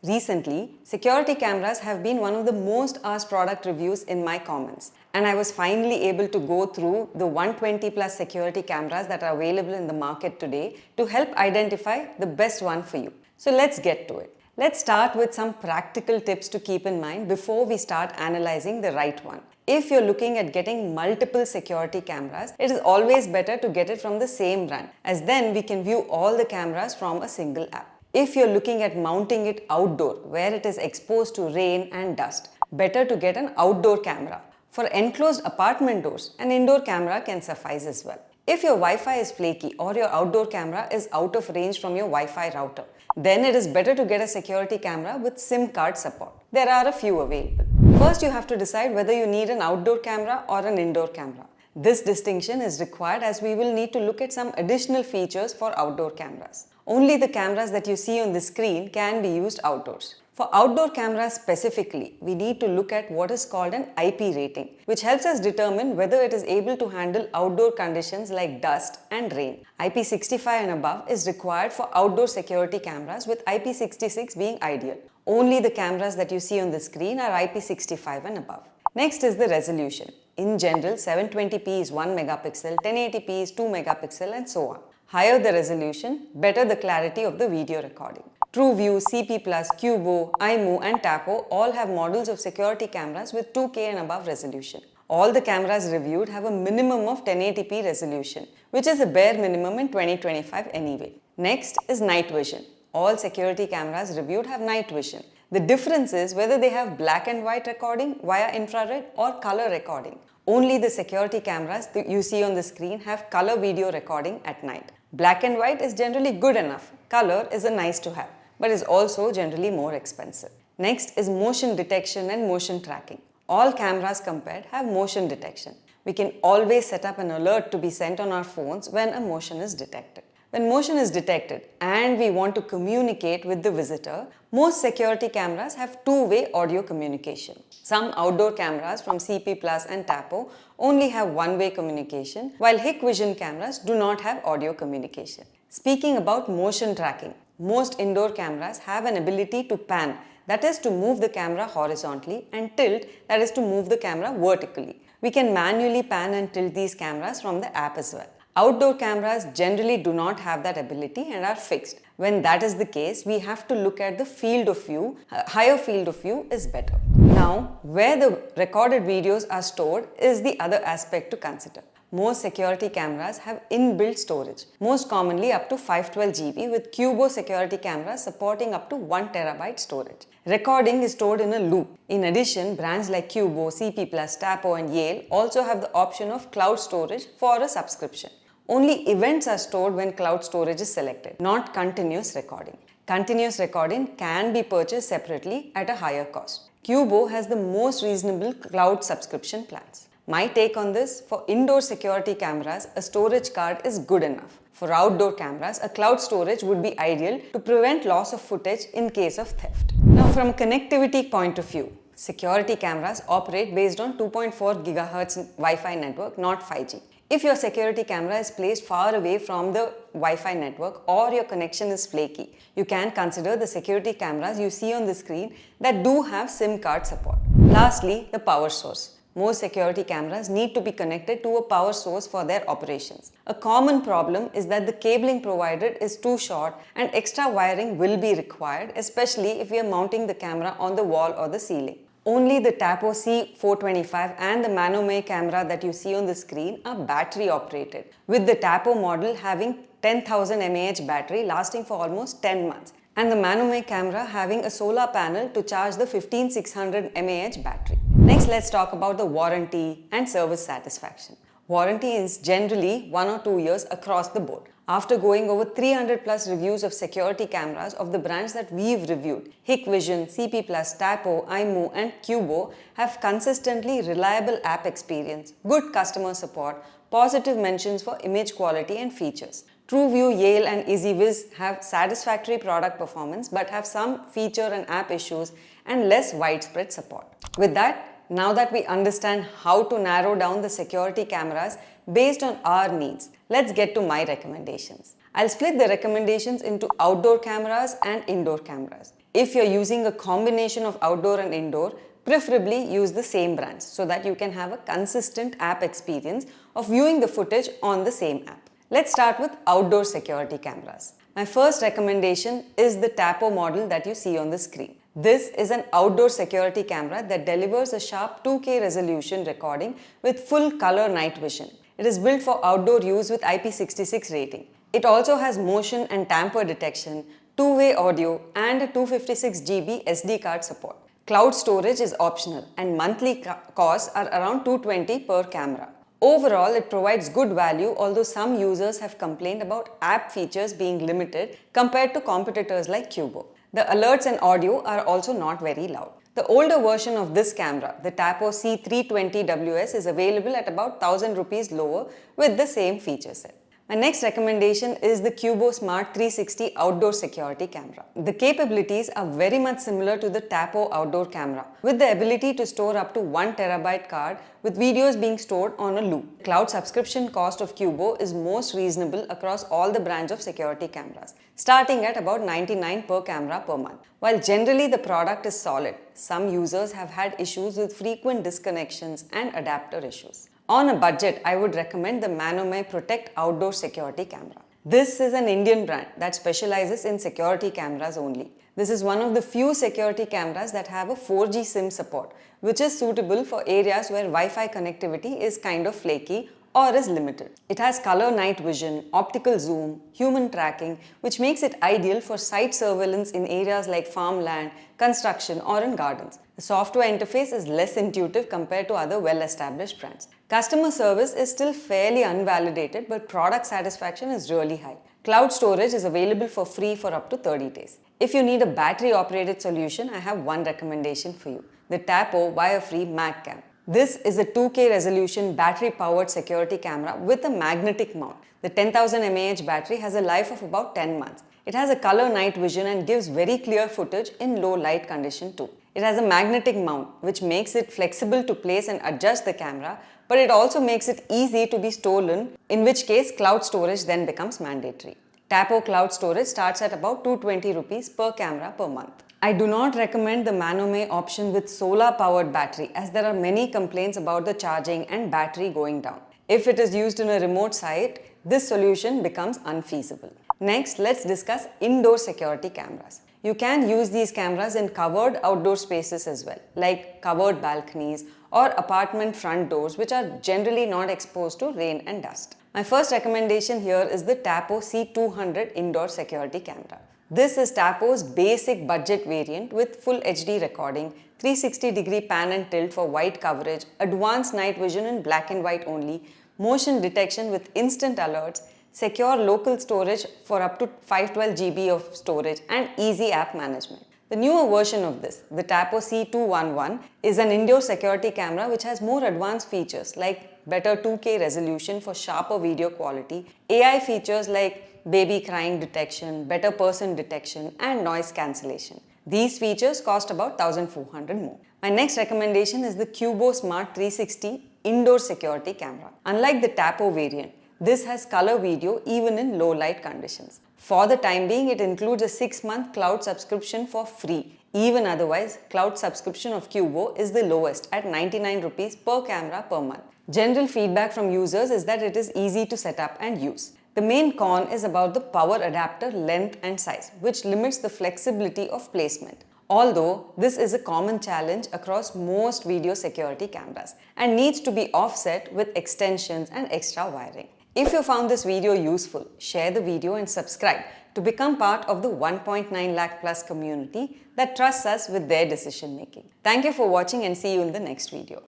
Recently, security cameras have been one of the most asked product reviews in my comments, and I was finally able to go through the 120 plus security cameras that are available in the market today to help identify the best one for you. So let's get to it. Let's start with some practical tips to keep in mind before we start analyzing the right one. If you're looking at getting multiple security cameras, it is always better to get it from the same brand, as then we can view all the cameras from a single app. If you're looking at mounting it outdoor, where it is exposed to rain and dust, better to get an outdoor camera. For enclosed apartment doors, an indoor camera can suffice as well. If your Wi-Fi is flaky or your outdoor camera is out of range from your Wi-Fi router, then it is better to get a security camera with SIM card support. There are a few available. First, you have to decide whether you need an outdoor camera or an indoor camera. This distinction is required as we will need to look at some additional features for outdoor cameras. Only the cameras that you see on the screen can be used outdoors. For outdoor cameras specifically, we need to look at what is called an IP rating, which helps us determine whether it is able to handle outdoor conditions like dust and rain. IP65 and above is required for outdoor security cameras, with IP66 being ideal. Only the cameras that you see on the screen are IP65 and above. Next is the resolution. In general, 720p is 1 megapixel, 1080p is 2 megapixel and so on. Higher the resolution, better the clarity of the video recording. TrueView, CP+, Cubo, iMovie and Tapo all have models of security cameras with 2K and above resolution. All the cameras reviewed have a minimum of 1080p resolution, which is a bare minimum in 2025 anyway. Next is night vision. All security cameras reviewed have night vision. The difference is whether they have black and white recording via infrared or color recording. Only the security cameras that you see on the screen have color video recording at night. Black and white is generally good enough. Color is a nice to have, but is also generally more expensive. Next is motion detection and motion tracking. All cameras compared have motion detection. We can always set up an alert to be sent on our phones when a motion is detected. When motion is detected and we want to communicate with the visitor, most security cameras have two-way audio communication. Some outdoor cameras from CP+ and Tapo only have one-way communication, while Hikvision cameras do not have audio communication. Speaking about motion tracking, most indoor cameras have an ability to pan, that is to move the camera horizontally, and tilt, that is to move the camera vertically. We can manually pan and tilt these cameras from the app as well. Outdoor cameras generally do not have that ability and are fixed. When that is the case, we have to look at the field of view. A higher field of view is better. Now, where the recorded videos are stored is the other aspect to consider. Most security cameras have inbuilt storage, most commonly up to 512 GB, with Cubo security cameras supporting up to 1 terabyte storage. Recording is stored in a loop. In addition, brands like Cubo, CP+, Tapo and Yale also have the option of cloud storage for a subscription. Only events are stored when cloud storage is selected, not continuous recording. Continuous recording can be purchased separately at a higher cost. Cubo has the most reasonable cloud subscription plans. My take on this: for indoor security cameras, a storage card is good enough. For outdoor cameras, a cloud storage would be ideal to prevent loss of footage in case of theft. Now, from a connectivity point of view, security cameras operate based on 2.4 GHz Wi-Fi network, not 5G. If your security camera is placed far away from the Wi-Fi network or your connection is flaky, you can consider the security cameras you see on the screen that do have SIM card support. Lastly, the power source. Most security cameras need to be connected to a power source for their operations. A common problem is that the cabling provided is too short and extra wiring will be required, especially if we are mounting the camera on the wall or the ceiling. Only the Tapo C425 and the Manome camera that you see on the screen are battery operated, with the Tapo model having 10,000 mAh battery lasting for almost 10 months, and the Manome camera having a solar panel to charge the 15600 mAh battery. Next, let's talk about the warranty and service satisfaction. Warranty is generally 1 or 2 years across the board. After going over 300 plus reviews of security cameras of the brands that we've reviewed, Hikvision, CP+, Tapo, iMovie and Cubo have consistently reliable app experience, good customer support, positive mentions for image quality and features. TrueView, Yale and EasyViz have satisfactory product performance but have some feature and app issues and less widespread support. With that, now that we understand how to narrow down the security cameras based on our needs, let's get to my recommendations. I'll split the recommendations into outdoor cameras and indoor cameras. If you're using a combination of outdoor and indoor, preferably use the same brands so that you can have a consistent app experience of viewing the footage on the same app. Let's start with outdoor security cameras. My first recommendation is the Tapo model that you see on the screen. This is an outdoor security camera that delivers a sharp 2K resolution recording with full color night vision. It is built for outdoor use with IP66 rating. It also has motion and tamper detection, two-way audio and a 256 GB SD card support. Cloud storage is optional and monthly costs are around $220 per camera. Overall, it provides good value, although some users have complained about app features being limited compared to competitors like Cubo. The alerts and audio are also not very loud. The older version of this camera, the Tapo C320WS, is available at about 1000 rupees lower with the same feature set. My next recommendation is the Cubo Smart 360 outdoor security camera. The capabilities are very much similar to the Tapo outdoor camera, with the ability to store up to 1 terabyte card with videos being stored on a loop. Cloud subscription cost of Cubo is most reasonable across all the brands of security cameras, starting at about $99 per camera per month. While generally the product is solid, some users have had issues with frequent disconnections and adapter issues. On a budget, I would recommend the Manome Protect Outdoor Security Camera. This is an Indian brand that specializes in security cameras only. This is one of the few security cameras that have a 4G SIM support, which is suitable for areas where Wi-Fi connectivity is kind of flaky or is limited. It has color night vision, optical zoom, human tracking, which makes it ideal for site surveillance in areas like farmland, construction, or in gardens. The software interface is less intuitive compared to other well-established brands. Customer service is still fairly unvalidated, but product satisfaction is really high. Cloud storage is available for free for up to 30 days. If you need a battery-operated solution, I have one recommendation for you: the Tapo wire-free MagCam. This is a 2K resolution battery-powered security camera with a magnetic mount. The 10,000 mAh battery has a life of about 10 months. It has a color night vision and gives very clear footage in low light condition too. It has a magnetic mount, which makes it flexible to place and adjust the camera, but it also makes it easy to be stolen, in which case cloud storage then becomes mandatory. Tapo cloud storage starts at about 220 rupees per camera per month. I do not recommend the Manome option with solar powered battery, as there are many complaints about the charging and battery going down. If it is used in a remote site, this solution becomes unfeasible. Next, let's discuss indoor security cameras. You can use these cameras in covered outdoor spaces as well, like covered balconies or apartment front doors, which are generally not exposed to rain and dust. My first recommendation here is the Tapo C200 indoor security camera. This is Tapo's basic budget variant with full HD recording, 360-degree pan and tilt for wide coverage, advanced night vision in black and white only, motion detection with instant alerts, secure local storage for up to 512 GB of storage, and easy app management. The newer version of this, the Tapo C211, is an indoor security camera which has more advanced features like better 2K resolution for sharper video quality, AI features like baby crying detection, better person detection, and noise cancellation. These features cost about 1,400 more. My next recommendation is the Cubo Smart 360 indoor security camera. Unlike the Tapo variant, this has color video even in low light conditions. For the time being, it includes a 6-month cloud subscription for free. Even otherwise, cloud subscription of Cubo is the lowest at 99 rupees per camera per month. General feedback from users is that it is easy to set up and use. The main con is about the power adapter length and size, which limits the flexibility of placement. Although this is a common challenge across most video security cameras and needs to be offset with extensions and extra wiring. If you found this video useful, share the video and subscribe to become part of the 1.9 lakh plus community that trusts us with their decision making. Thank you for watching and see you in the next video.